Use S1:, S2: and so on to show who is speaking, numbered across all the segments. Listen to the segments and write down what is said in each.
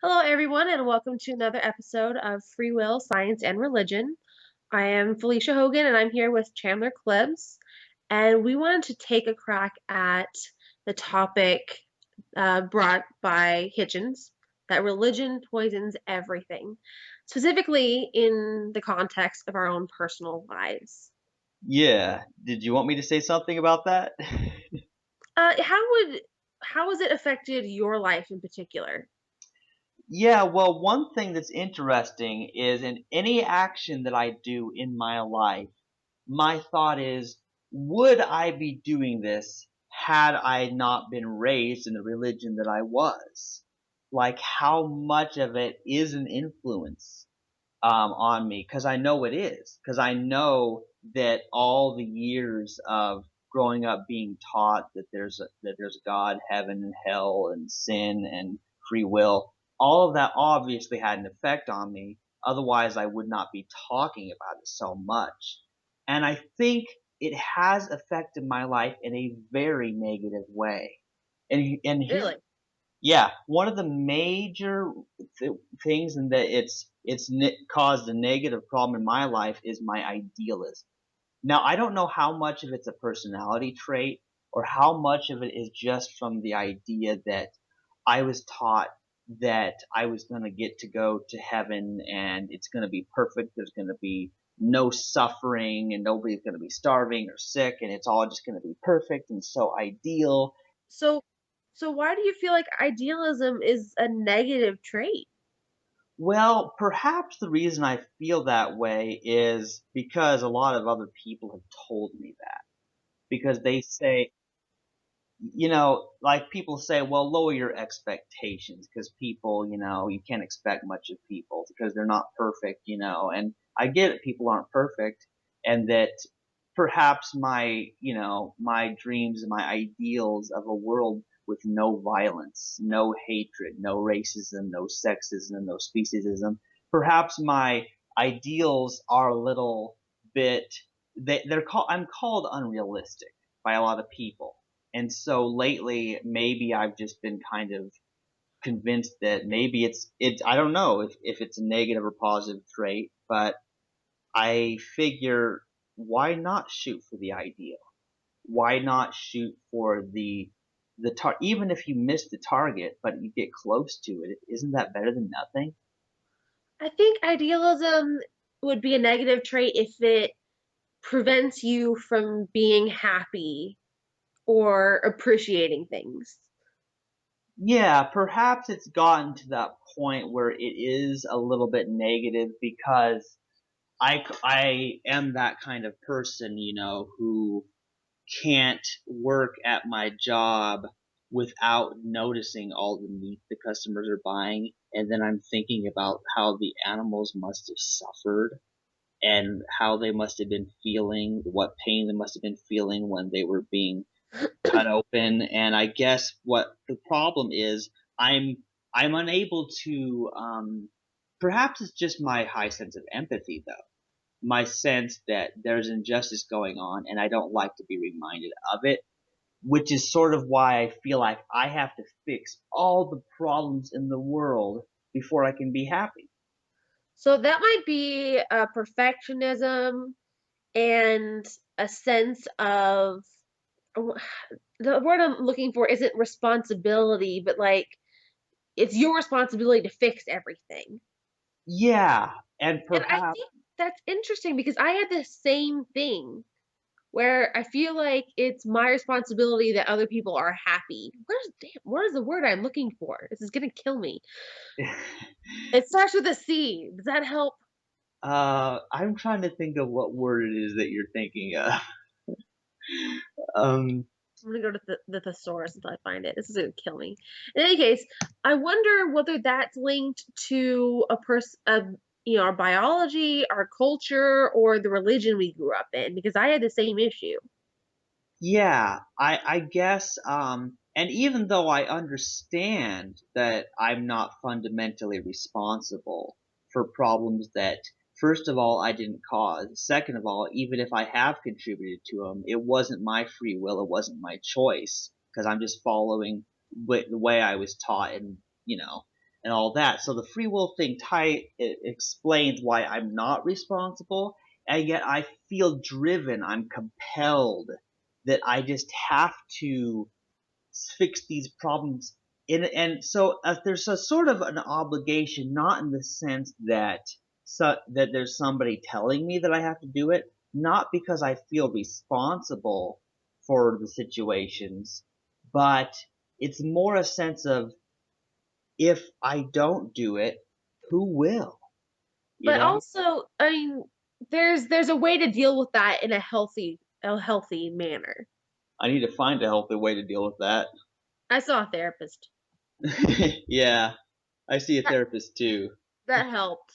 S1: Hello, everyone, and welcome to another episode of Free Will, Science, and Religion. I am Felicia Hogan, and I'm here with Chandler Clibbs, and we wanted to take a crack at the topic brought by Hitchens that religion poisons everything, specifically in the context of our own personal lives.
S2: Yeah. Did you want me to say something about that?
S1: Uh, how would how has it affected your life in particular?
S2: Yeah, well, one thing that's interesting is in any action that I do in my life, my thought is, would I be doing this had I not been raised in the religion that I was? Like, how much of it is an influence on me? Because I know it is. Because I know that all the years of growing up being taught that there's God, heaven and hell, and sin and free will, all of that obviously had an effect on me. Otherwise, I would not be talking about it so much. And I think it has affected my life in a very negative way. And here,
S1: Really?
S2: yeah, one of the major th- things in that caused a negative problem in my life is my idealism. Now, I don't know how much of it's a personality trait or how much of it is just from the idea that I was taught that I was going to get to go to heaven and it's going to be perfect. There's going to be no suffering and nobody's going to be starving or sick and it's all just going to be perfect and so ideal.
S1: So, so why do you feel like idealism is a negative trait?
S2: Well, perhaps the reason I feel that way is because a lot of other people have told me that. Because they say, like people say, well, lower your expectations because people, you can't expect much of people because they're not perfect. And I get it, people aren't perfect, and that perhaps my dreams and my ideals of a world with no violence, no hatred, no racism, no sexism, no speciesism, perhaps my ideals are a little bit, I'm called unrealistic by a lot of people. And so lately, maybe I've just been kind of convinced that maybe I don't know if it's a negative or positive trait, but I figure why not shoot for the ideal? Why not shoot for even if you miss the target, but you get close to it, isn't that better than nothing?
S1: I think idealism would be a negative trait if it prevents you from being happy or appreciating things.
S2: Yeah, perhaps it's gotten to that point where it is a little bit negative because I am that kind of person, who can't work at my job without noticing all the meat the customers are buying. And then I'm thinking about how the animals must have suffered and how they must have been feeling, what pain they must have been feeling when they were being cut open. And I guess what the problem is, I'm I'm unable to. Perhaps it's just my high sense of empathy, though. My sense that there's injustice going on, and I don't like to be reminded of it. Which is sort of why I feel like I have to fix all the problems in the world before I can be happy.
S1: So that might be a perfectionism and a sense of the word I'm looking for isn't responsibility, but like it's your responsibility to fix everything.
S2: Yeah, and
S1: And I
S2: perhaps
S1: think that's interesting because I had the same thing where I feel like it's my responsibility that other people are happy. What is the word I'm looking for? This is gonna kill me. It starts with a C. Does that help?
S2: I'm trying to think of what word it is that you're thinking of. Um,
S1: I'm gonna go to the thesaurus until I find it. This is gonna kill me. In any case, I wonder whether that's linked to our biology, our culture, or the religion we grew up in. Because I had the same issue.
S2: yeah, I guess, and even though I understand that I'm not fundamentally responsible for problems that, first of all, I didn't cause. Second of all, even if I have contributed to them, it wasn't my free will. It wasn't my choice because I'm just following the way I was taught. And, and all that. So the free will thing it explains why I'm not responsible, and yet I feel driven. I'm compelled that I just have to fix these problems. And so there's a sort of an obligation, not in the sense that that there's somebody telling me that I have to do it, not because I feel responsible for the situations, but it's more a sense of if I don't do it, who will? You
S1: But
S2: know?
S1: also, I mean, there's a way to deal with that in a healthy manner.
S2: I need to find a healthy way to deal with that.
S1: I saw a therapist.
S2: Yeah, I see a
S1: That
S2: therapist too.
S1: that helped.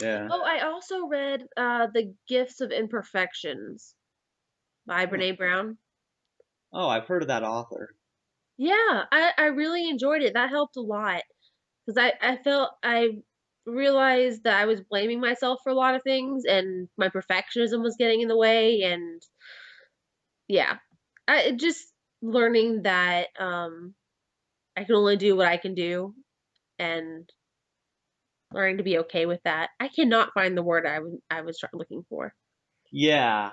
S2: Yeah.
S1: Oh, I also read The Gifts of Imperfections by
S2: Oh,
S1: Brene Brown.
S2: oh, I've heard of that author.
S1: Yeah, I really enjoyed it. That helped a lot because I realized that I was blaming myself for a lot of things, and my perfectionism was getting in the way. And yeah, I just learning that I can only do what I can do, and learning to be okay with that. I cannot find the word I was looking for.
S2: Yeah.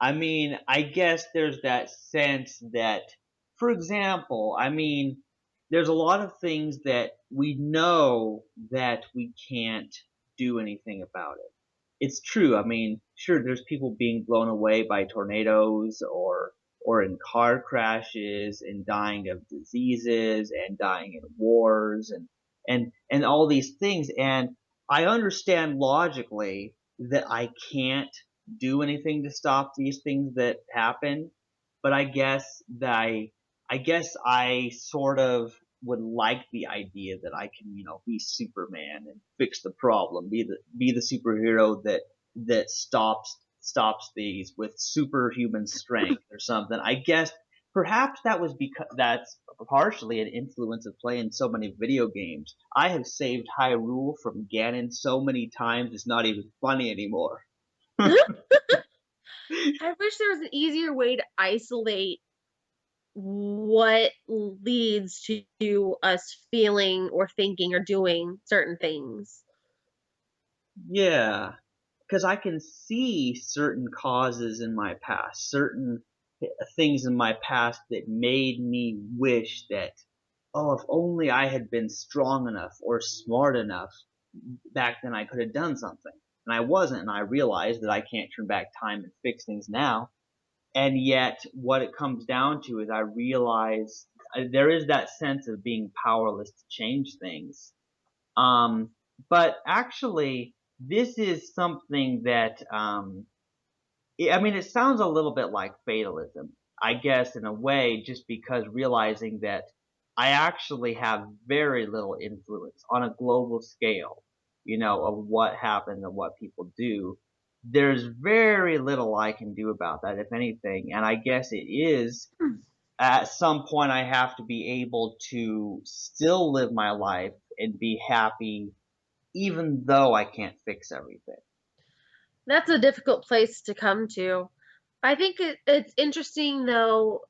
S2: I mean, I guess there's that sense that, for example, I mean, there's a lot of things that we know that we can't do anything about it. It's true. I mean, sure, there's people being blown away by tornadoes or in car crashes and dying of diseases and dying in wars and all these things. And I understand logically that I can't do anything to stop these things that happen, but I guess I sort of would like the idea that I can, be Superman and fix the problem, be the superhero that stops these with superhuman strength or something. I guess perhaps that was because that's partially an influence of playing so many video games. I have saved Hyrule from Ganon so many times it's not even funny anymore.
S1: I wish there was an easier way to isolate what leads to us feeling or thinking or doing certain things.
S2: Yeah, because I can see certain causes in my past, certain things in my past that made me wish that, oh, if only I had been strong enough or smart enough back then, I could have done something. And I wasn't, and I realized that I can't turn back time and fix things now. And yet, what it comes down to is I realize there is that sense of being powerless to change things. Um, but actually, this is something that I mean, it sounds a little bit like fatalism, I guess, in a way, just because realizing that I actually have very little influence on a global scale, of what happens and what people do. There's very little I can do about that, if anything. And I guess it is at some point I have to be able to still live my life and be happy even though I can't fix everything.
S1: That's a difficult place to come to. I think it's interesting though,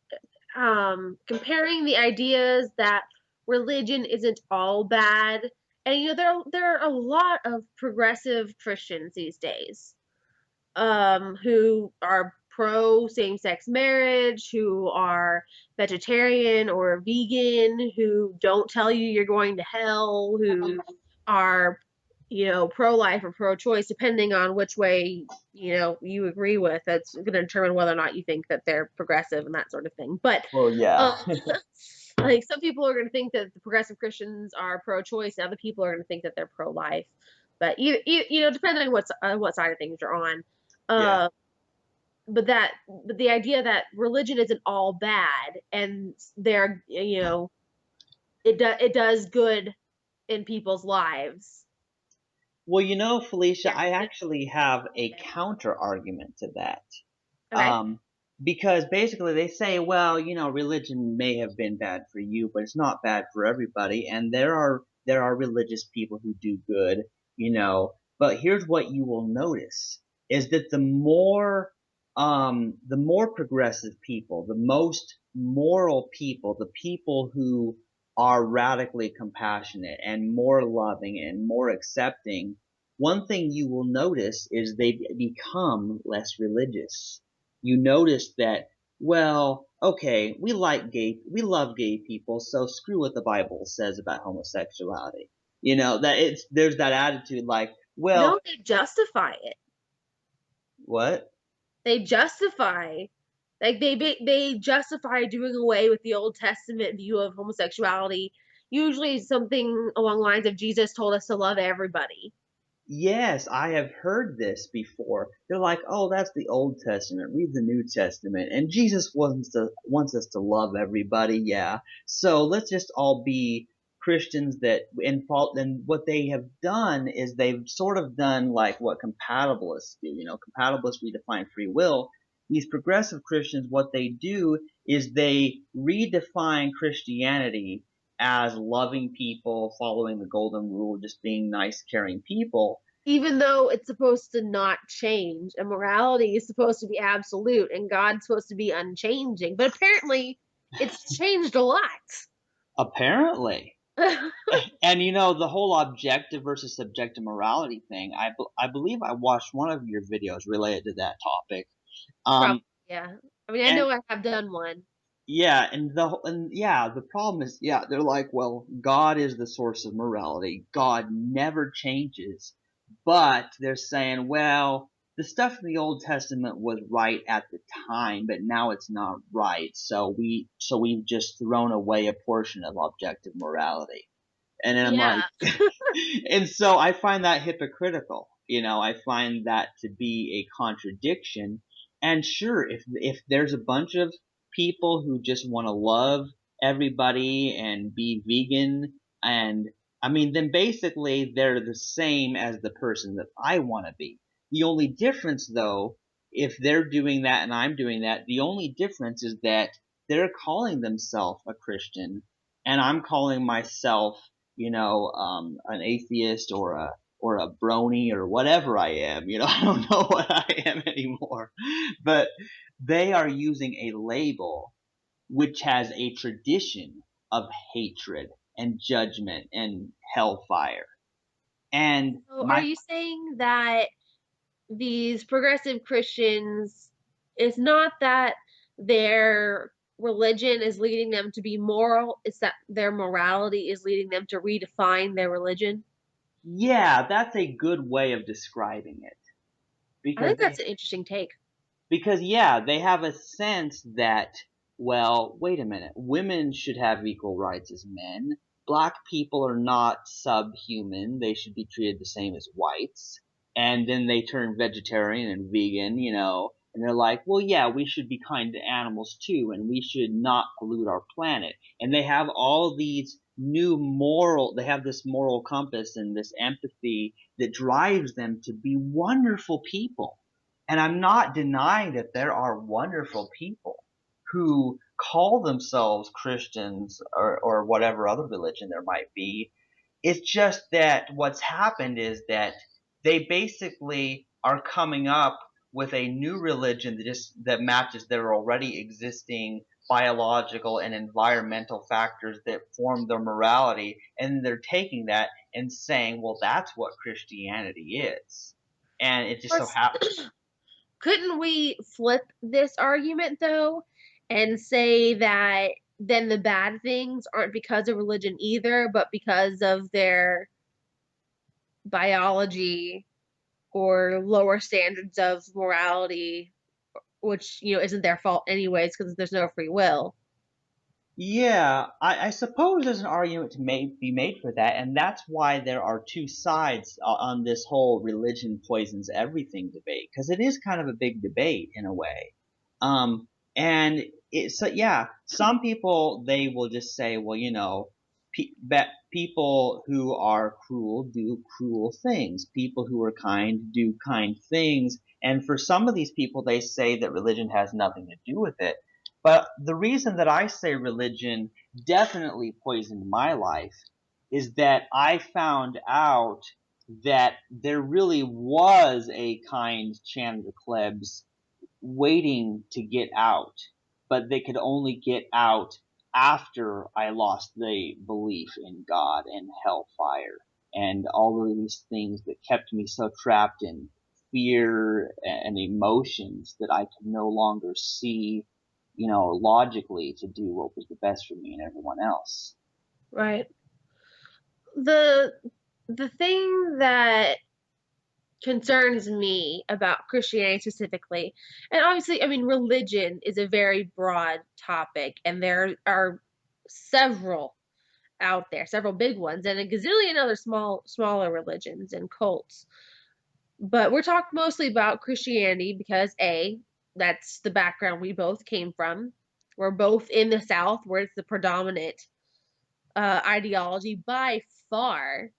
S1: comparing the ideas that religion isn't all bad. And there are a lot of progressive Christians these days, who are pro same sex marriage, who are vegetarian or vegan, who don't tell you you're going to hell, who are, pro life or pro choice, depending on which way, you agree with. That's going to determine whether or not you think that they're progressive and that sort of thing. But,
S2: Well,
S1: um,
S2: yeah.
S1: like some people are going to think that the progressive Christians are pro choice, and other people are going to think that they're pro life. But depending on what side of things you're on.
S2: Yeah.
S1: Uh, but the idea that religion isn't all bad, and there, it does good in people's lives.
S2: Well, Felicia,
S1: Yeah.
S2: I actually have a counter argument to that.
S1: Okay.
S2: Um, because basically they say, well, religion may have been bad for you, but it's not bad for everybody. And there are religious people who do good, but here's what you will notice is that the more progressive people, the most moral people, the people who are radically compassionate and more loving and more accepting, one thing you will notice is they become less religious. You notice that, well, okay, we love gay people, so screw what the Bible says about homosexuality. That there's that attitude like,
S1: No,
S2: well,
S1: they justify it.
S2: what?
S1: They justify, like they justify doing away with the Old Testament view of homosexuality. Usually something along the lines of Jesus told us to love everybody.
S2: Yes, I have heard this before. They're like, "Oh, that's the Old Testament. Read the New Testament." And Jesus wants us to love everybody. Yeah. So let's just all be Christians that in fault. And what they have done is they've sort of done like what compatibilists do. Compatibilists redefine free will. These progressive Christians, what they do is they redefine Christianity as loving people, following the golden rule, just being nice, caring people.
S1: Even though it's supposed to not change, and morality is supposed to be absolute, and God's supposed to be unchanging. But apparently, it's changed a lot.
S2: Apparently. And the whole objective versus subjective morality thing, I believe I watched one of your videos related to that topic.
S1: Probably,
S2: Um,
S1: yeah. I mean, I
S2: and
S1: know I have done one.
S2: Yeah, the problem is, they're like, well, God is the source of morality. God never changes. But they're saying, well, the stuff in the Old Testament was right at the time, but now it's not right. So we've just thrown away a portion of objective morality. And then I'm
S1: Yeah.
S2: like, and so I find that hypocritical. I find that to be a contradiction. And sure, if there's a bunch of people who just want to love everybody and be vegan, and I mean, then basically they're the same as the person that I want to be. The only difference, though, if they're doing that and I'm doing that, the only difference is that they're calling themselves a Christian, and I'm calling myself, an atheist or a brony or whatever I am. I don't know what I am anymore. But they are using a label which has a tradition of hatred and judgment and hellfire. And
S1: So are
S2: my
S1: you saying that these progressive Christians, it's not that their religion is leading them to be moral, it's that their morality is leading them to redefine their religion?
S2: Yeah, that's a good way of describing it
S1: I
S2: because
S1: think that's
S2: they
S1: an interesting take.
S2: Because yeah, they have a sense that, well, wait a minute, women should have equal rights as men. Black people are not subhuman. They should be treated the same as whites. And then they turn vegetarian and vegan, and they're like, well, yeah, we should be kind to animals too, and we should not pollute our planet. And they have all these they have this moral compass and this empathy that drives them to be wonderful people. And I'm not denying that there are wonderful people who call themselves Christians or whatever other religion there might be. It's just that what's happened is that they basically are coming up with a new religion that matches their already existing biological and environmental factors that form their morality, and they're taking that and saying, well, that's what Christianity is. And it just so
S1: Plus,
S2: happens.
S1: couldn't we flip this argument though and say that then the bad things aren't because of religion either, but because of their biology or lower standards of morality, which isn't their fault anyways because there's no free will.
S2: Yeah, I suppose there's an argument to be made for that, and that's why there are two sides on this whole religion poisons everything debate, because it is kind of a big debate in a way. And so yeah, some people they will just say, well, people who are cruel do cruel things. People who are kind do kind things. And for some of these people, they say that religion has nothing to do with it. But the reason that I say religion definitely poisoned my life is that I found out that there really was a kind Chandler Klebs waiting to get out, but they could only get out after I lost the belief in God and hellfire and all of these things that kept me so trapped in fear and emotions that I could no longer see, logically to do what was the best for me and everyone else.
S1: Right. The the thing that concerns me about Christianity specifically, and obviously, I mean, religion is a very broad topic, and there are several out there, several big ones, and a gazillion other smaller religions and cults. But we're talking mostly about Christianity because A, that's the background we both came from. We're both in the South, where it's the predominant ideology by far.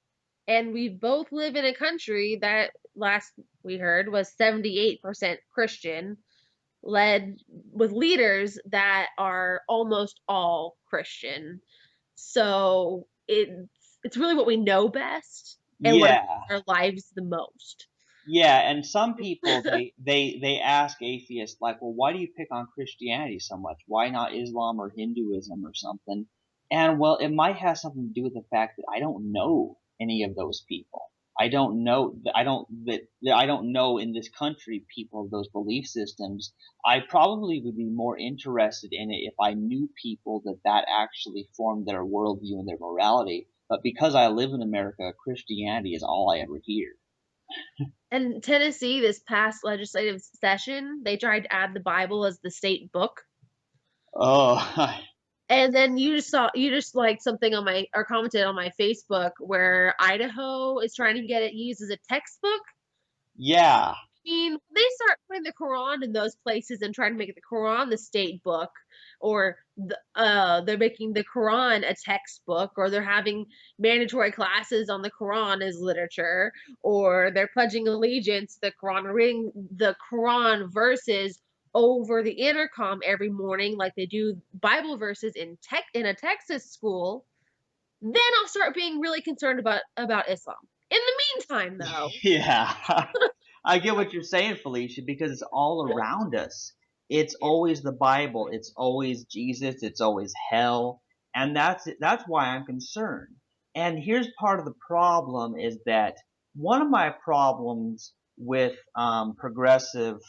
S1: And we both live in a country that last we heard was 78% Christian, led with leaders that are almost all Christian. So it's really what we know best and what
S2: Yeah.
S1: our lives the most.
S2: Yeah, and some people they ask atheists like, well, why do you pick on Christianity so much? Why not Islam or Hinduism or something? And well, it might have something to do with the fact that I don't know any of those people. I don't know in this country people of those belief systems. I probably would be more interested in it if I knew people that actually formed their worldview and their morality. But because I live in America, Christianity is all I ever hear.
S1: And Tennessee, this past legislative session, they tried to add the Bible as the state book.
S2: Oh,
S1: And then you just like something on my or commented on my Facebook where Idaho is trying to get it used as a textbook.
S2: yeah,
S1: Mean, they start putting the Quran in those places and trying to make the Quran the state book, or they're making the Quran a textbook, or they're having mandatory classes on the Quran as literature, or they're pledging allegiance to the Quran, or reading the Quran verses over the intercom every morning, like they do Bible verses in a Texas school. Then I'll start being really concerned about Islam. In the meantime, though,
S2: yeah. I get what you're saying, Felicia, because it's all around us. It's always the Bible. It's always Jesus. It's always hell, and that's why I'm concerned. And here's part of the problem is that one of my problems with progressive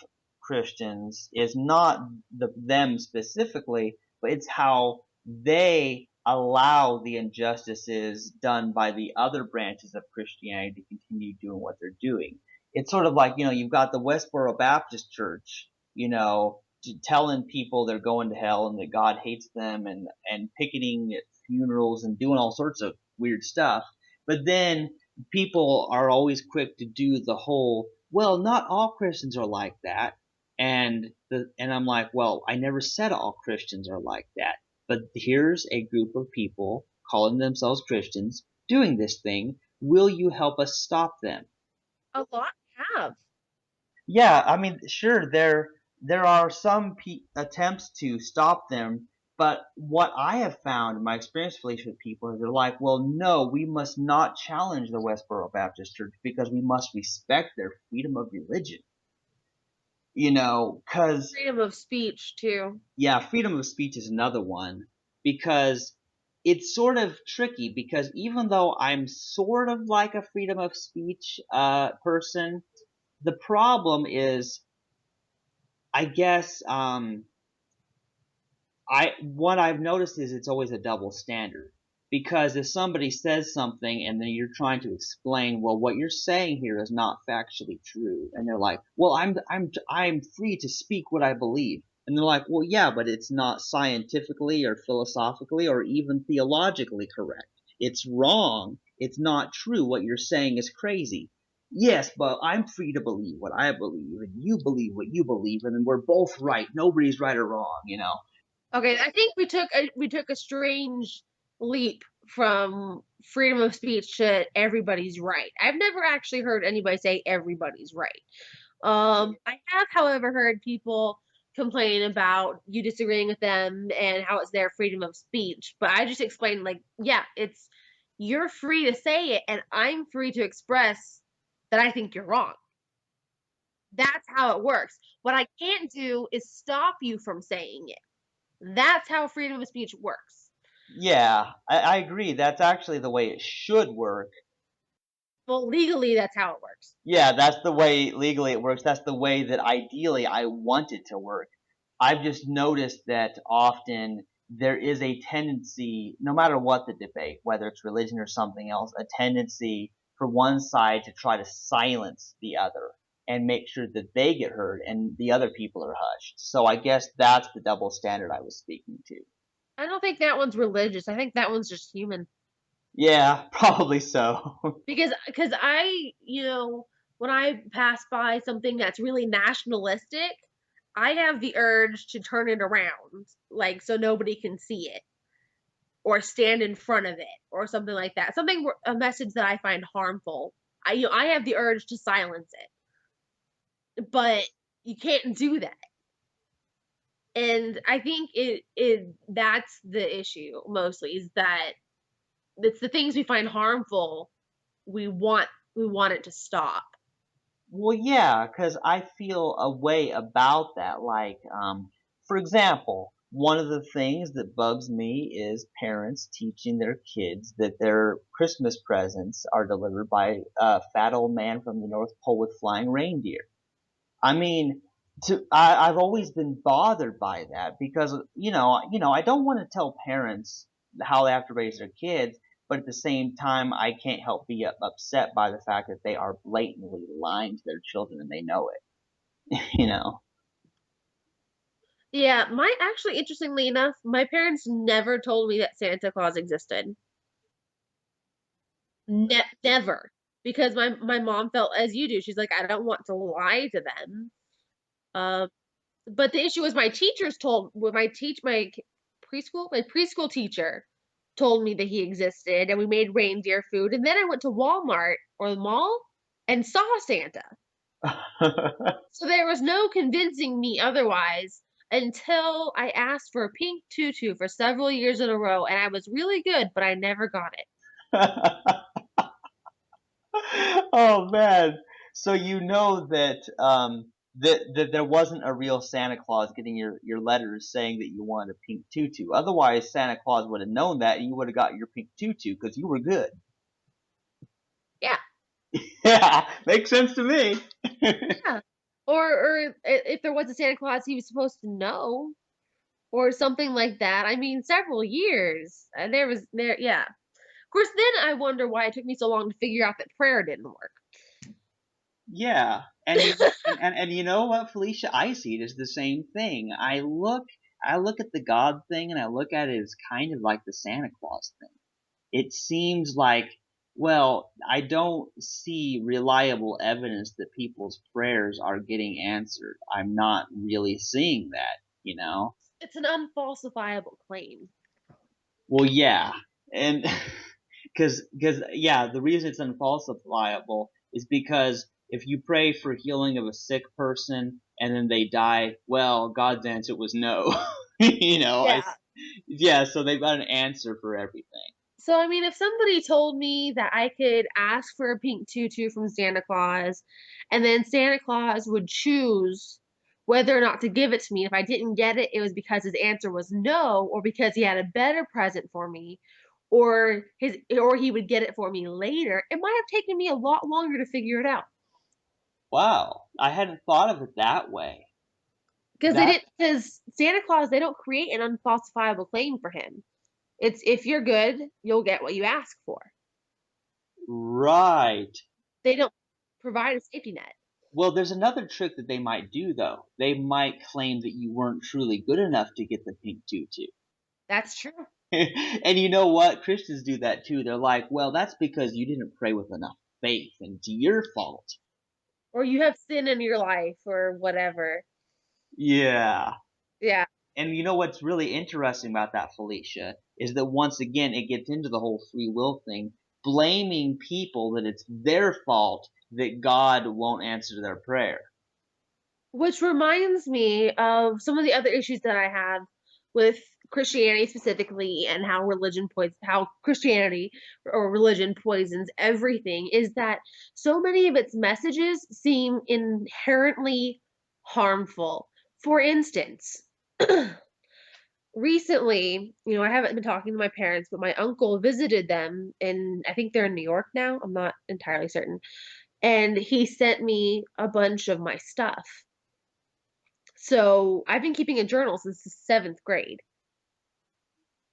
S2: Christians is not them specifically, but it's how they allow the injustices done by the other branches of Christianity to continue doing what they're doing. It's sort of like, you've got the Westboro Baptist Church, telling people they're going to hell and that God hates them and picketing at funerals and doing all sorts of weird stuff. But then people are always quick to do the whole, well, not all Christians are like that. And I'm like, well, I never said all Christians are like that. But here's a group of people calling themselves Christians doing this thing. Will you help us stop them?
S1: a lot have.
S2: Yeah, I mean, sure, there are some attempts to stop them, but what I have found in my experience, Felicia, with people is they're like, well, no, we must not challenge the Westboro Baptist Church because we must respect their freedom of religion. Because
S1: Freedom of speech too.
S2: yeah, freedom of speech is another one because it's sort of tricky because even though I'm sort of like a freedom of speech person, the problem is, I guess, I what I've noticed is it's always a double standard because if somebody says something and then you're trying to explain, well, what you're saying here is not factually true, and they're like, well, I'm free to speak what I believe, and they're like, well, yeah, but it's not scientifically or philosophically or even theologically correct. It's wrong. It's not true. What you're saying is crazy. Yes, but I'm free to believe what I believe, and you believe what you believe, and then we're both right. Nobody's right or wrong.
S1: Okay, I think we took a strange leap from freedom of speech to everybody's right. I've never actually heard anybody say everybody's right. I have, however, heard people complain about you disagreeing with them and how it's their freedom of speech. But I just explained, like, yeah, it's you're free to say it, and I'm free to express that I think you're wrong. That's how it works. What I can't do is stop you from saying it. That's how freedom of speech works.
S2: Yeah, I agree. That's actually the way it should work.
S1: Well, legally, that's how it works.
S2: Yeah, that's the way legally it works. That's the way that ideally I want it to work. I've just noticed that often there is a tendency, no matter what the debate, whether it's religion or something else, a tendency for one side to try to silence the other and make sure that they get heard and the other people are hushed. So I guess that's the double standard I was speaking to.
S1: I don't think that one's religious. I think that one's just human.
S2: Yeah, probably so.
S1: Because when I pass by something that's really nationalistic, I have the urge to turn it around, like so nobody can see it or stand in front of it or something like that. A message that I find harmful. I have the urge to silence it, but you can't do that. And I think it that's the issue mostly is that it's the things we find harmful we want we want it to stop.
S2: Well, yeah, because I feel a way about that. Like, for example, one of the things that bugs me is parents teaching their kids that their Christmas presents are delivered by a fat old man from the North Pole with flying reindeer. I mean, I've always been bothered by that because I don't want to tell parents how they have to raise their kids, but at the same time, I can't help be upset by the fact that they are blatantly lying to their children and they know it. you know.
S1: Yeah, my actually interestingly enough, my parents never told me that Santa Claus existed. Never. Because my mom felt as you do. She's like, I don't want to lie to them. Uh, but the issue was my teachers told when my preschool teacher told me that he existed and we made reindeer food and then I went to Walmart or the mall and saw Santa. So there was no convincing me otherwise until I asked for a pink tutu for several years in a row and I was really good, but I never got it.
S2: Oh man. So you know that that there wasn't a real Santa Claus getting your letters saying that you wanted a pink tutu. Otherwise, Santa Claus would have known that and you would have got your pink tutu because you were good.
S1: Yeah.
S2: Yeah, makes sense to me.
S1: Yeah. Or if there was a Santa Claus, he was supposed to know, or something like that. I mean, several years. Yeah. Of course, then I wonder why it took me so long to figure out that prayer didn't work.
S2: Yeah, and and you know what, Felicia? I see it as the same thing. I look at the God thing, and I look at it as kind of like the Santa Claus thing. It seems like, well, I don't see reliable evidence that people's prayers are getting answered. I'm not really seeing that.
S1: It's an unfalsifiable claim.
S2: Well, yeah, and because yeah, the reason it's unfalsifiable is because if you pray for healing of a sick person and then they die, well, God's answer was no. I
S1: Yeah.
S2: yeah, so they've got an answer for everything.
S1: So, I mean, if somebody told me that I could ask for a pink tutu from Santa Claus, and then Santa Claus would choose whether or not to give it to me, if I didn't get it, it was because his answer was no, or because he had a better present for me, or he would get it for me later, it might have taken me a lot longer to figure it out.
S2: Wow, I hadn't thought of it that way. That
S1: Because Santa Claus, they don't create an unfalsifiable claim for him. It's if you're good, you'll get what you ask for.
S2: right.
S1: They don't provide a safety net.
S2: Well, there's another trick that they might do though. They might claim that you weren't truly good enough to get the pink tutu.
S1: That's true.
S2: And you know what? Christians do that too. They're like, well, that's because you didn't pray with enough faith, and it's your fault.
S1: Or you have sin in your life or whatever.
S2: Yeah.
S1: Yeah.
S2: And you know what's really interesting about that, Felicia, is that once again it gets into the whole free will thing, blaming people that it's their fault that God won't answer their prayer.
S1: Which reminds me of some of the other issues that I have with Christianity specifically and how Christianity or religion poisons everything is that so many of its messages seem inherently harmful. For instance, recently, I haven't been talking to my parents, but my uncle visited them and I think they're in New York now. I'm not entirely certain. And he sent me a bunch of my stuff. So I've been keeping a journal since the seventh grade. Is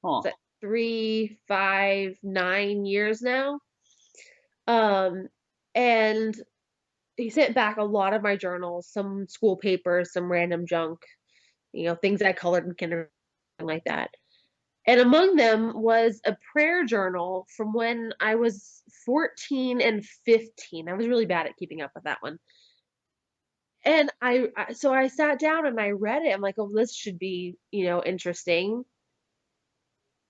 S2: Huh.
S1: that 3, 5, 9 years now? Um, and he sent back a lot of my journals, some school papers, some random junk, things I colored in kindergarten, like that. And among them was a prayer journal from when I was 14 and 15. I was really bad at keeping up with that one. And so I sat down and I read it. I'm like, oh, this should be, interesting.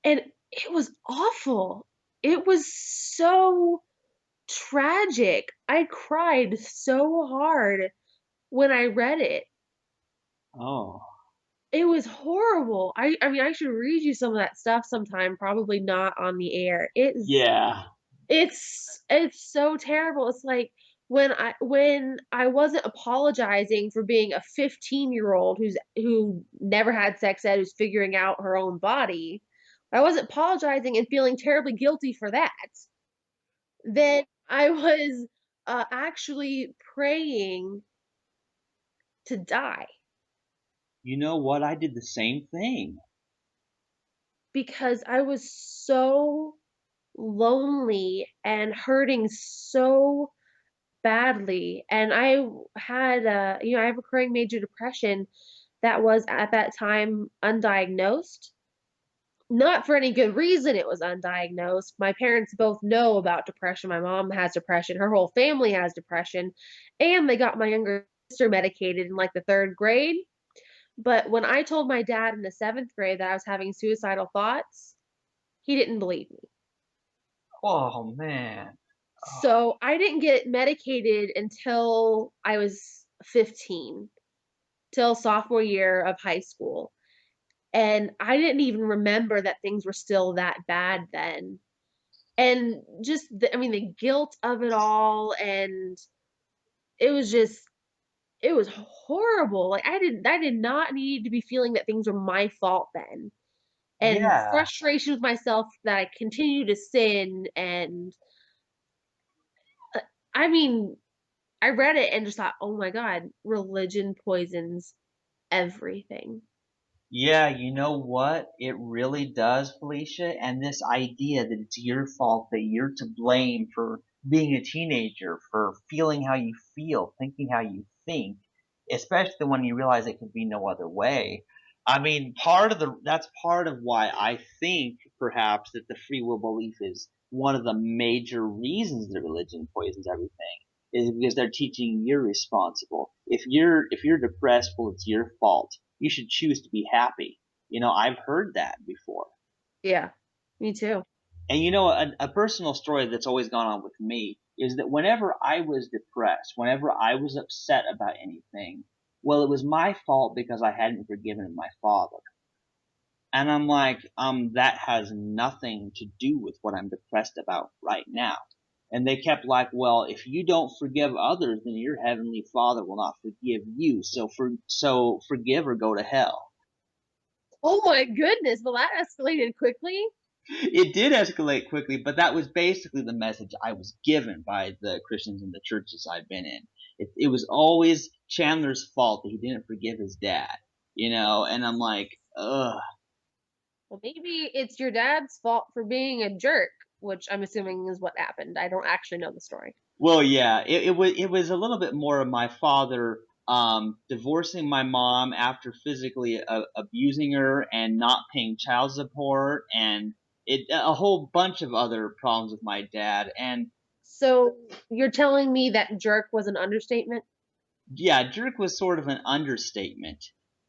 S1: And it was awful. It was so tragic. I cried so hard when I read it.
S2: Oh.
S1: It was horrible. I mean, I should read you some of that stuff sometime, probably not on the air.
S2: Yeah.
S1: It's so terrible. It's like when I wasn't apologizing for being a 15-year-old who never had sex ed, who's figuring out her own body. I wasn't apologizing and feeling terribly guilty for that. Then I was actually praying to die
S2: You know what? I did the same thing.
S1: because I was so lonely and hurting so badly. And I have recurring major depression that was at that time undiagnosed. Not for any good reason, it was undiagnosed. My parents both know about depression. My mom has depression, her whole family has depression, and they got my younger sister medicated in like the third grade. But when I told my dad in the seventh grade that I was having suicidal thoughts, he didn't believe me.
S2: Oh man.
S1: So I didn't get medicated until I was 15, till sophomore year of high school. And I didn't even remember that things were still that bad then. And just, I mean, the guilt of it all. And it was just, it was horrible. Like, I did not need to be feeling that things were my fault then. And
S2: Yeah.
S1: frustration with myself that I continue to sin. And uh, I mean, I read it and just thought, oh my God, religion poisons everything.
S2: Yeah, you know what? It really does, Felicia. And this idea that it's your fault, that you're to blame for being a teenager, for feeling how you feel, thinking how you think, especially when you realize it could be no other way. I mean, that's part of why I think perhaps that the free will belief is one of the major reasons that religion poisons everything is because they're teaching you're responsible. If you're depressed, well, it's your fault. You should choose to be happy. I've heard that before.
S1: Yeah, me too.
S2: And a personal story that's always gone on with me is that whenever I was depressed, whenever I was upset about anything, well, it was my fault because I hadn't forgiven my father. And I'm like, that has nothing to do with what I'm depressed about right now. And they kept like, well, if you don't forgive others, then your heavenly Father will not forgive you. So forgive or go to hell.
S1: Oh my goodness, well, that escalated quickly.
S2: It did escalate quickly, but that was basically the message I was given by the Christians in the churches I've been in. It was always Chandler's fault that he didn't forgive his dad, and I'm like, ugh.
S1: Well, maybe it's your dad's fault for being a jerk, which I'm assuming is what happened. I don't actually know the story.
S2: Well, yeah, it was a little bit more of my father divorcing my mom after physically abusing her and not paying child support and a whole bunch of other problems with my dad. And
S1: So you're telling me that jerk was an understatement?
S2: yeah, jerk was sort of an understatement.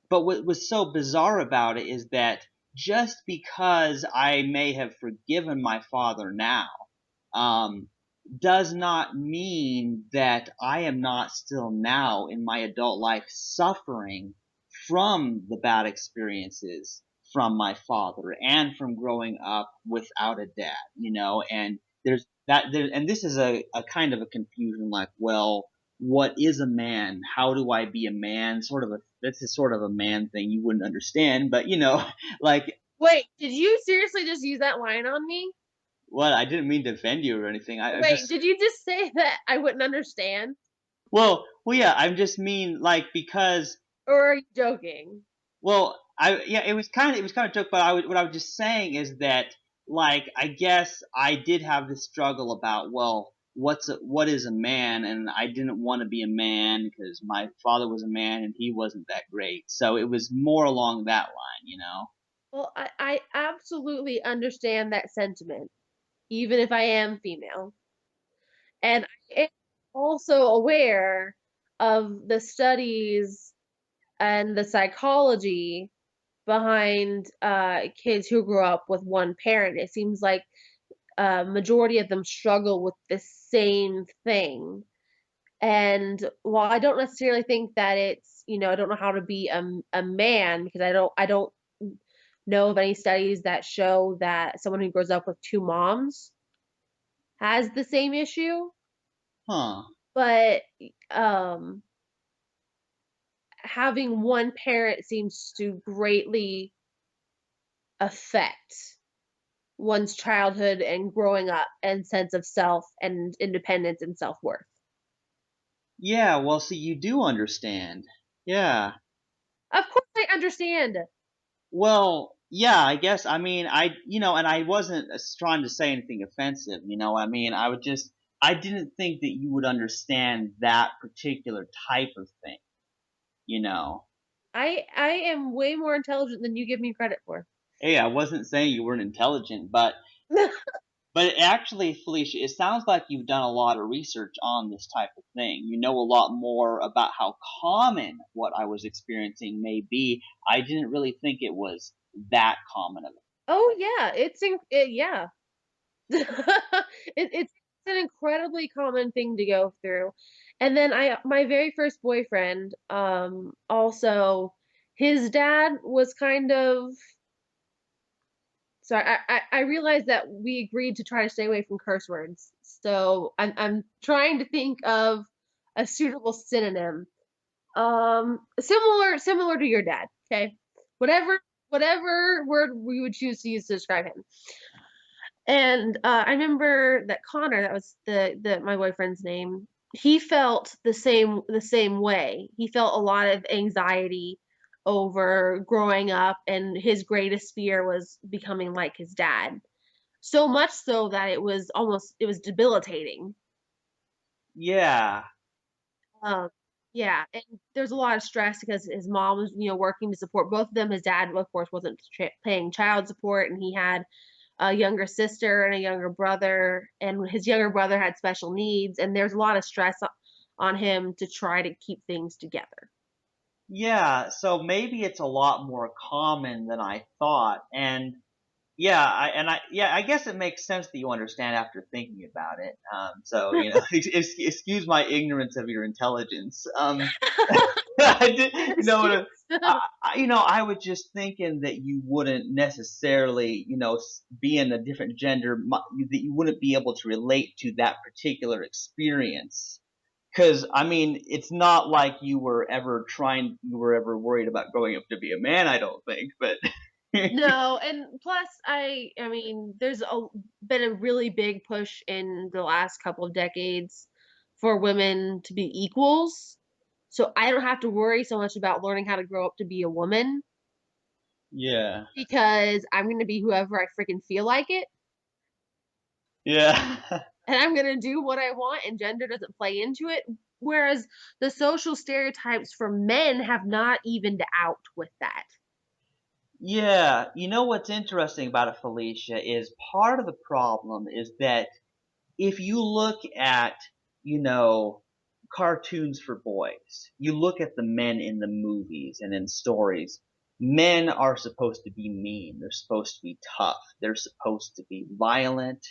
S2: But what was so bizarre about it is that just because I may have forgiven my father now, um, does not mean that I am not still now in my adult life suffering from the bad experiences from my father and from growing up without a dad, and there's that there, and this is a kind of a confusion like, well, what is a man? How do I be a man? This is sort of a man thing you wouldn't understand, but like
S1: Wait, did you seriously just use that line on me?
S2: what? I didn't mean to offend you or anything. I
S1: Wait,
S2: just
S1: did you just say that I wouldn't understand?
S2: well, yeah. I just mean like because
S1: Or are you joking?
S2: well, I yeah, it was kind of joke, but what I was just saying is that like I guess I did have this struggle about well, what is a man, and I didn't want to be a man because my father was a man and he wasn't that great, so it was more along that line.
S1: Well, I absolutely understand that sentiment, even if I am female. And I am also aware of the studies and the psychology behind kids who grew up with one parent. It seems like a majority of them struggle with the same thing. And while I don't necessarily think that I don't know how to be a man because I don't know of any studies that show that someone who grows up with two moms has the same issue,
S2: Huh.
S1: but um having one parent seems to greatly affect one's childhood and growing up and sense of self and independence and self-worth.
S2: Yeah, well, see, you do understand. Yeah.
S1: Of course I understand.
S2: Well, yeah, I guess, I mean, and I wasn't trying to say anything offensive, I mean, I didn't think that you would understand that particular type of thing, you know.
S1: I am way more intelligent than you give me credit for.
S2: Hey, I wasn't saying you weren't intelligent, but actually, Felicia, it sounds like you've done a lot of research on this type of thing. You know a lot more about how common what I was experiencing may be. I didn't really think it was that common of
S1: Oh yeah, yeah. It's an incredibly common thing to go through. And then I my very first boyfriend, also his dad was kind of sorry, I realized that we agreed to try to stay away from curse words. So I'm trying to think of a suitable synonym. Similar to your dad, okay? Whatever word we would choose to use to describe him. And I remember that Connor, that was the my boyfriend's name, he felt the same way. He felt a lot of anxiety over growing up, and his greatest fear was becoming like his dad. So much so that it was debilitating.
S2: Yeah.
S1: Um, yeah, and there's a lot of stress because his mom was, working to support both of them. His dad, of course, wasn't paying child support, and he had a younger sister and a younger brother, and his younger brother had special needs, and there's a lot of stress on him to try to keep things together.
S2: Yeah, so maybe it's a lot more common than I thought. And yeah, I guess it makes sense that you understand after thinking about it. So, excuse my ignorance of your intelligence. I did,
S1: Excuse.
S2: I was just thinking that you wouldn't necessarily, be in a different gender, that you wouldn't be able to relate to that particular experience. Because I mean, it's not like you were ever worried about growing up to be a man. I don't think, but
S1: No, and plus, I mean, been a really big push in the last couple of decades for women to be equals. So I don't have to worry so much about learning how to grow up to be a woman
S2: yeah,
S1: because I'm going to be whoever I freaking feel like it,
S2: yeah.
S1: and I'm going to do what I want, and gender doesn't play into it. Whereas the social stereotypes for men have not evened out with that.
S2: Yeah, you know what's interesting about it, Felicia, is part of the problem is that if you look at, you know, cartoons for boys, you look at the men in the movies and in stories, men are supposed to be mean. They're supposed to be tough. They're supposed to be violent.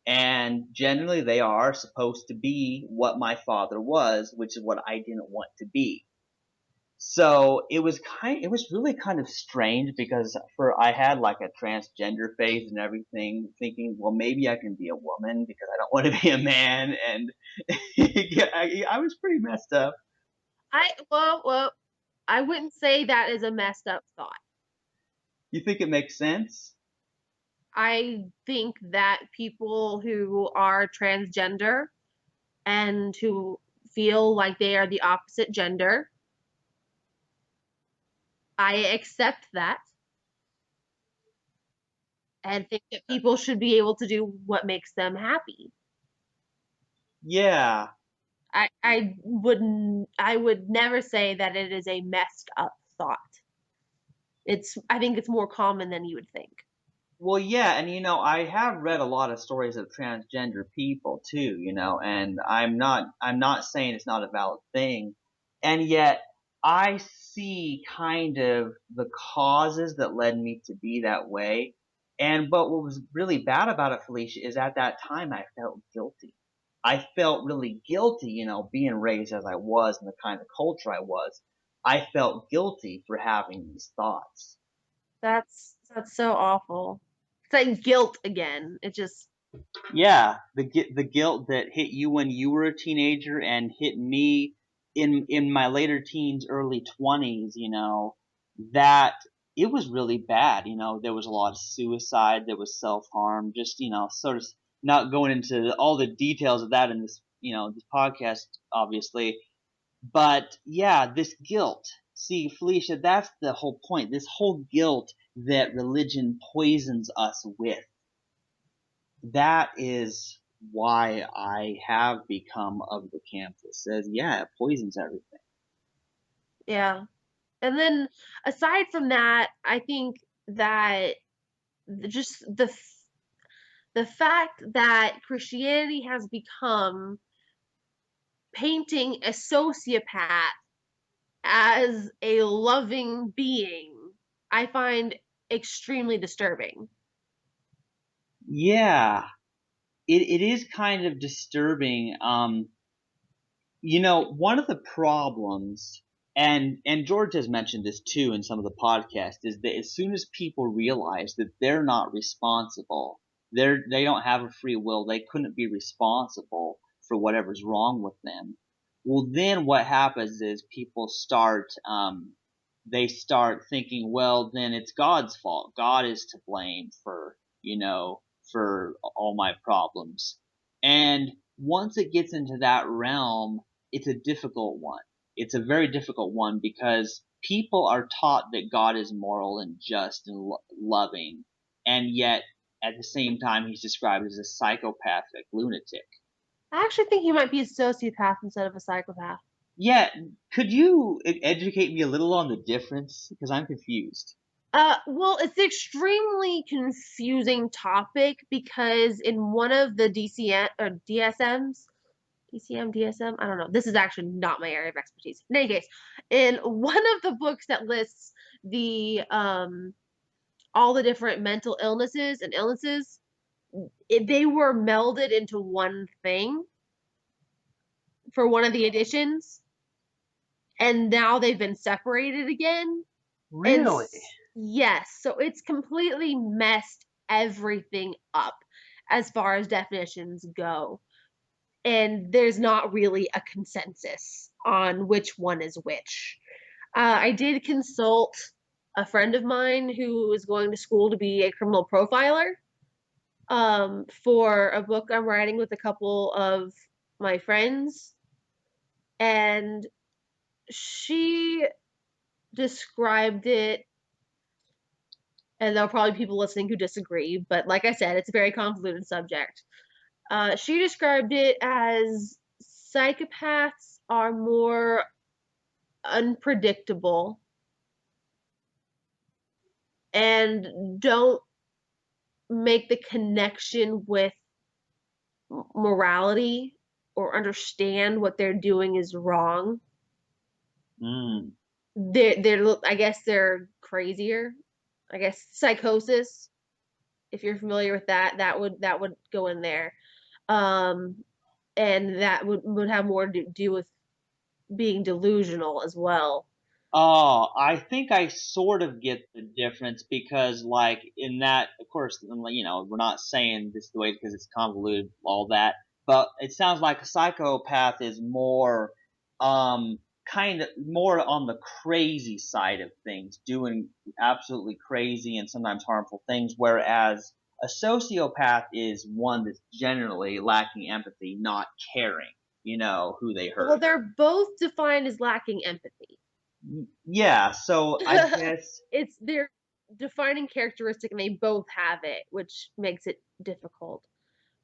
S2: And generally they are supposed to be what my father was, which is what I didn't want to be. So it was really kind of strange because I had like a transgender phase and everything, thinking, well, maybe I can be a woman because I don't want to be a man, and yeah, I was pretty messed up.
S1: Well, I wouldn't say that is a messed up thought.
S2: You think it makes sense?
S1: I think that people who are transgender and who feel like they are the opposite gender, I accept that and think that people should be able to do what makes them happy.
S2: Yeah.
S1: I would never say that it is a messed up thought. I think it's more common than you would think.
S2: Well, yeah, and I have read a lot of stories of transgender people too, and I'm not saying it's not a valid thing. And yet I see kind of the causes that led me to be that way. But what was really bad about it, Felicia, is at that time I felt guilty. I felt really guilty, being raised as I was and the kind of culture I was. I felt guilty for having these thoughts.
S1: That's so awful. It's like guilt again. It just
S2: Yeah, the guilt that hit you when you were a teenager and hit me in my later teens, early 20s, that it was really bad. There was a lot of suicide, there was self-harm, just, sort of not going into all the details of that in this, this podcast, obviously. But yeah, this guilt. See, Felicia, that's the whole point. This whole guilt that religion poisons us with, that is why I have become of the camp that says, yeah, it poisons everything.
S1: yeah. And then aside from that, I think that just the fact that Christianity has become painting a sociopath as a loving being, I find extremely disturbing.
S2: Yeah, it is kind of disturbing. One of the problems, and George has mentioned this too in some of the podcasts, is that as soon as people realize that they're not responsible, they don't have a free will, they couldn't be responsible for whatever's wrong with them. Well, then what happens is people they start thinking, well, then it's God's fault. God is to blame for, for all my problems. And once it gets into that realm, it's a difficult one. It's a very difficult one because people are taught that God is moral and just and loving, and yet at the same time he's described as a psychopathic lunatic.
S1: I actually think he might be a sociopath instead of a psychopath.
S2: Yeah, could you educate me a little on the difference? Because I'm confused.
S1: Well, it's an extremely confusing topic because in one of the DCM or DSMs, DCM, DSM, I don't know. This is actually not my area of expertise. In any case, in one of the books that lists the all the different mental illnesses and illnesses, they were melded into one thing for one of the editions, and now they've been separated again. And
S2: Really?
S1: yes, so it's completely messed everything up as far as definitions go. And there's not really a consensus on which one is which. I did consult a friend of mine who is going to school to be a criminal profiler for a book I'm writing with a couple of my friends. And she described it, and there'll probably be people listening who disagree, but like I said, it's a very convoluted subject. She described it as psychopaths are more unpredictable and don't make the connection with morality or understand what they're doing is wrong.
S2: Mm.
S1: I guess they're crazier. I guess psychosis, if you're familiar with that, that would go in there. Um, and that would have more to do with being delusional as well.
S2: Oh, I think I sort of get the difference because, like, in that, of course, we're not saying this the way because it's convoluted, all that, but it sounds like a psychopath is more, kind of more on the crazy side of things, doing absolutely crazy and sometimes harmful things, whereas a sociopath is one that's generally lacking empathy, not caring, who they
S1: Well,
S2: hurt.
S1: they're both defined as lacking empathy.
S2: Yeah, so I guess.
S1: It's their defining characteristic, and they both have it, which makes it difficult.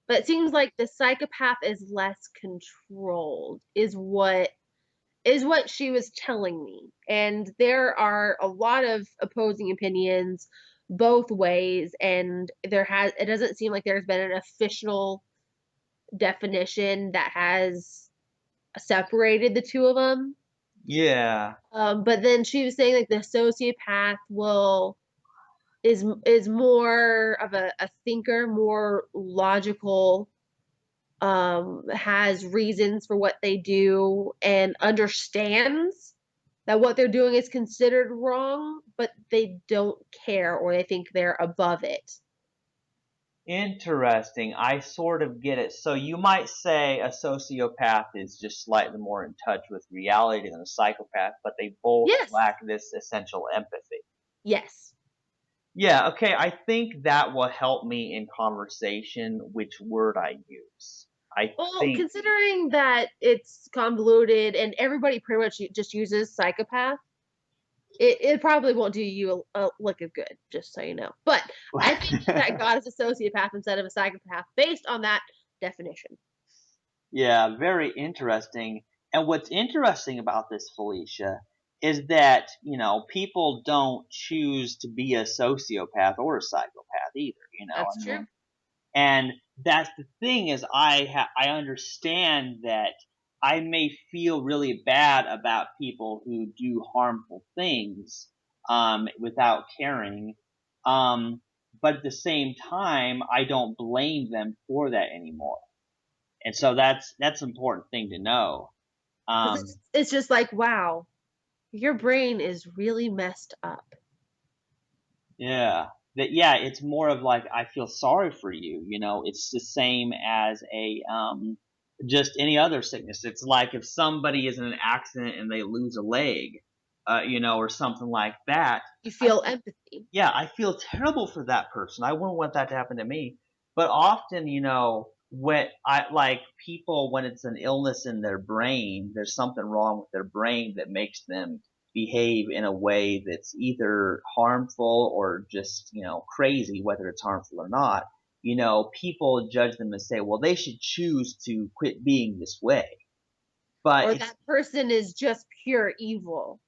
S1: But it seems like the psychopath is less controlled, is what she was telling me. And there are a lot of opposing opinions both ways, and it doesn't seem like there's been an official definition that has separated the two of them.
S2: Yeah.
S1: But then she was saying like the sociopath will is more of a thinker, more logical, has reasons for what they do and understands that what they're doing is considered wrong, but they don't care or they think they're above it.
S2: Interesting. I sort of get it. So you might say a sociopath is just slightly more in touch with reality than a psychopath, but they both
S1: Yes.
S2: lack this essential empathy.
S1: Yes.
S2: Yeah, okay. I think that will help me in conversation which word I use. I
S1: Well,
S2: think,
S1: considering that it's convoluted and everybody pretty much just uses psychopath, it probably won't do you a lick of good, just so you know. But I think that God is a sociopath instead of a psychopath based on that definition.
S2: yeah, very interesting. And what's interesting about this, Felicia, is that, people don't choose to be a sociopath or a psychopath either,
S1: That's
S2: I
S1: true.
S2: mean, and that's the thing is I understand that I may feel really bad about people who do harmful things without caring, um, but at the same time I don't blame them for that anymore, and so that's an important thing to know.
S1: Because
S2: Um,
S1: it's just like, wow, your brain is really messed up.
S2: Yeah. Yeah, it's more of like I feel sorry for you, It's the same as a just any other sickness. It's like if somebody is in an accident and they lose a leg, or something like that.
S1: You
S2: I
S1: feel empathy.
S2: Yeah, I feel terrible for that person. I wouldn't want that to happen to me. But often, when I like people when it's an illness in their brain, there's something wrong with their brain that makes them behave in a way that's either harmful or just, crazy, whether it's harmful or not. People judge them and say, well, they should choose to quit being this way. But
S1: Or
S2: it's
S1: that person is just pure evil.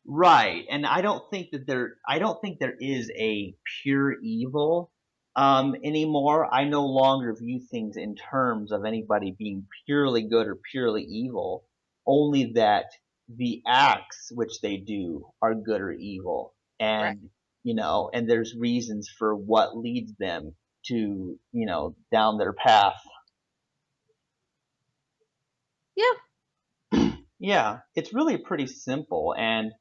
S2: right, and I don't think there is a pure evil anymore. I no longer view things in terms of anybody being purely good or purely evil, only that the acts which they do are good or evil.
S1: Right.
S2: And and there's reasons for what leads them to, down their path.
S1: Yeah.
S2: Yeah, it's really pretty simple. And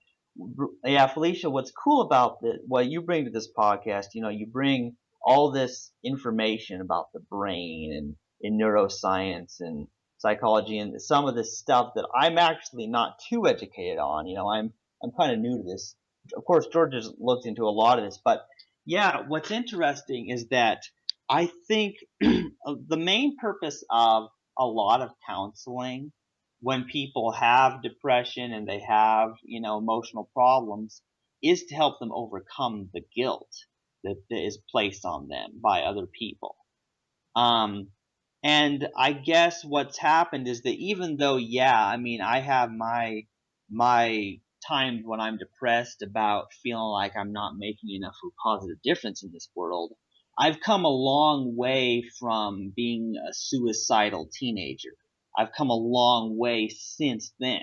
S2: yeah, Felicia, what's cool about what you bring to this podcast, you bring all this information about the brain and in neuroscience and psychology and some of this stuff that I'm actually not too educated on. I'm kind of new to this. Of course, George has looked into a lot of this, but yeah, what's interesting is that I think the main purpose of a lot of counseling when people have depression and they have, emotional problems is to help them overcome the guilt that is placed on them by other people. Um, and I guess what's happened is that even though, yeah, I mean, I have my times when I'm depressed about feeling like I'm not making enough of a positive difference in this world, I've come a long way from being a suicidal teenager. I've come a long way since then,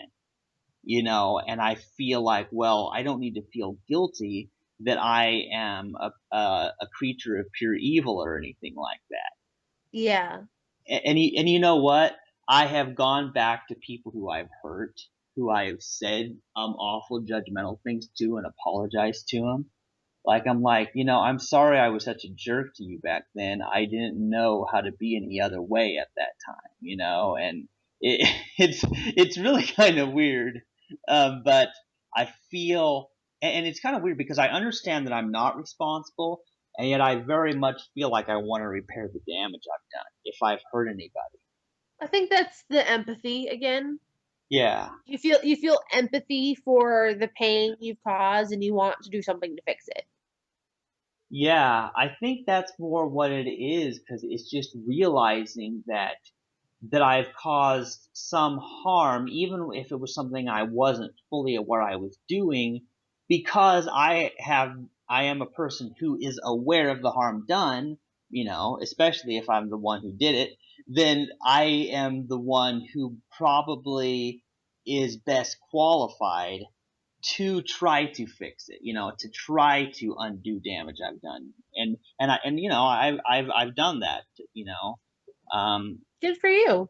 S2: and I feel like, well, I don't need to feel guilty that I am a creature of pure evil or anything like that.
S1: Yeah.
S2: And you know what? I have gone back to people who I've hurt, who I've said awful judgmental things to and apologized to them. Like I'm like, I'm sorry I was such a jerk to you back then. I didn't know how to be any other way at that time, and it, it's really kind of weird. But I feel, and it's kind of weird because I understand that I'm not responsible, and yet I very much feel like I want to repair the damage I've done if I've hurt anybody.
S1: I think that's the empathy again.
S2: Yeah.
S1: You feel empathy for the pain you've caused and you want to do something to fix it.
S2: Yeah, I think that's more what it is because it's just realizing that I've caused some harm, even if it was something I wasn't fully aware I was doing, because I am a person who is aware of the harm done, especially if I'm the one who did it, then I am the one who probably is best qualified to try to fix it, to try to undo damage I've done. I've done that, um,
S1: Good for you.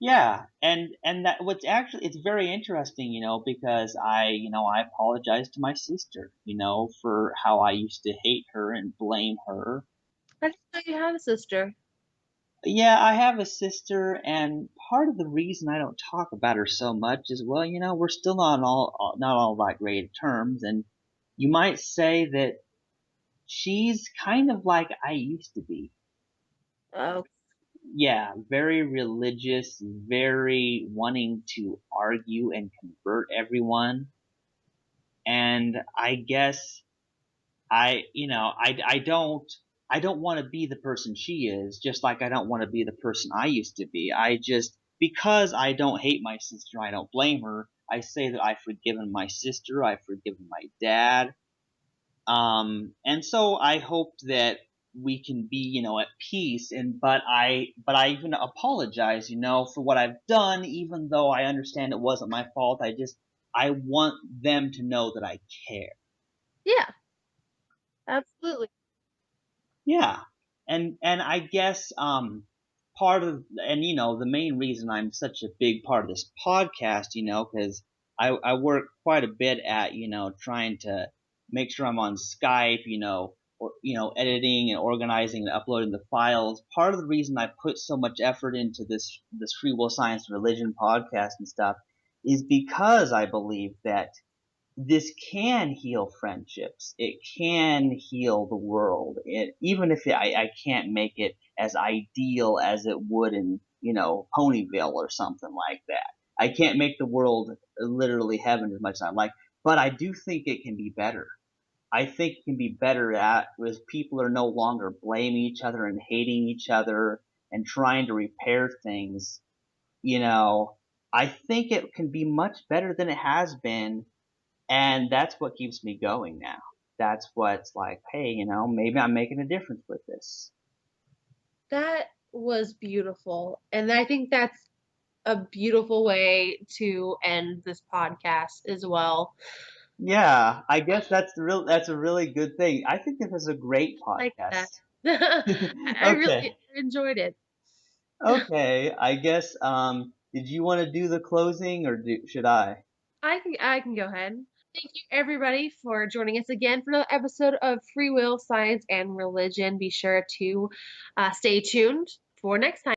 S2: yeah, and that what's actually it's very interesting, because I apologize to my sister, for how I used to hate her and blame her.
S1: I didn't know you had a sister.
S2: Yeah, I have a sister, and part of the reason I don't talk about her so much is, well, we're still not all that great terms, and you might say that she's kind of like I used to be.
S1: Oh,
S2: Yeah, very religious, very wanting to argue and convert everyone. And I guess I don't want to be the person she is, just like I don't want to be the person I used to be. Because I don't hate my sister, I don't blame her. I say that I've forgiven my sister, I've forgiven my dad. And so I hope that we can be, at peace. But I even apologize, for what I've done, even though I understand it wasn't my fault. I want them to know that I care.
S1: yeah, absolutely.
S2: Yeah. And I guess part of and the main reason I'm such a big part of this podcast, because I work quite a bit at, trying to make sure I'm on Skype, or editing and organizing and uploading the files. Part of the reason I put so much effort into this free will science and religion podcast and stuff is because I believe that this can heal friendships. It can heal the world. Even if I can't make it as ideal as it would in, Ponyville or something like that. I can't make the world literally heaven as much as I like, but I do think it can be better. I think it can be better at as people are no longer blaming each other and hating each other and trying to repair things. You know, I think it can be much better than it has been, and that's what keeps me going now. That's what's like, hey, maybe I'm making a difference with this.
S1: That was beautiful. And I think that's a beautiful way to end this podcast as well.
S2: Yeah, I guess that's a really good thing. I think this is a great
S1: Like that.
S2: podcast.
S1: I
S2: Okay.
S1: really enjoyed it.
S2: Okay. I guess did you want to do the closing or should I?
S1: I can go ahead. Thank you everybody for joining us again for another episode of Free Will, Science, and Religion. Be sure to stay tuned for next time.